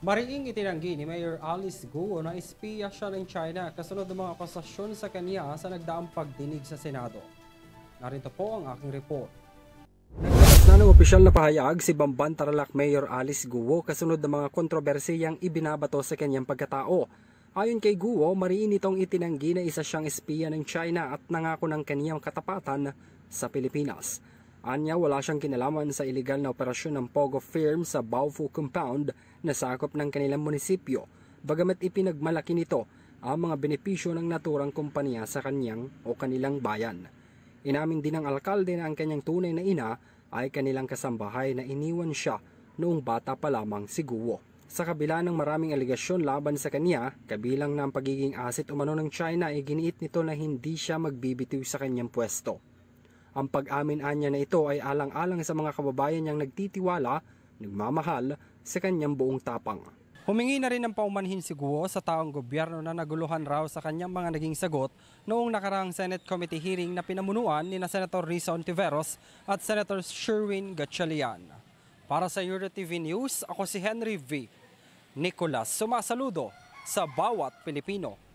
Mariing itinanggi ni Mayor Alice Guo na espiya siya ng China kasunod ng mga akusasyon sa kanya sa nagdaang pagdinig sa Senado. Narito po ang aking report. Naglakas na ng opisyal na pahayag si Bamban Tarlac Mayor Alice Guo kasunod ng mga kontrobersiyang ibinabato sa kanyang pagkatao. Ayon kay Guo, mariin itong itinanggi na isa siyang espiya ng China at nangako ng kaniyang katapatan sa Pilipinas. Anya, wala siyang kinalaman sa iligal na operasyon ng Pogo firm sa Baofu Compound na sakop ng kanilang munisipyo, bagamat ipinagmalaki nito ang mga benepisyo ng naturang kumpanya sa kanyang o kanilang bayan. Inamin din ng alkalde na ang kanyang tunay na ina ay kanilang kasambahay na iniwan siya noong bata pa lamang si Guo. Sa kabila ng maraming aligasyon laban sa kanya, kabilang ng pagiging asset umano ng China ay giniit nito na hindi siya magbibitiw sa kanyang pwesto. Ang pag-amin anya na ito ay alang-alang sa mga kababayan niyang nagtitiwala, nagmamahal sa kanyang buong tapang. Humingi na rin ng paumanhin si Guo sa taong gobyerno na naguluhan raw sa kanyang mga naging sagot noong nakaraang Senate Committee hearing na pinamunuan ni Senator Risa Ontiveros at Senator Sherwin Gatchalian. Para sa EuroTV News, ako si Henry V. Nicolas, sumasaludo sa bawat Pilipino.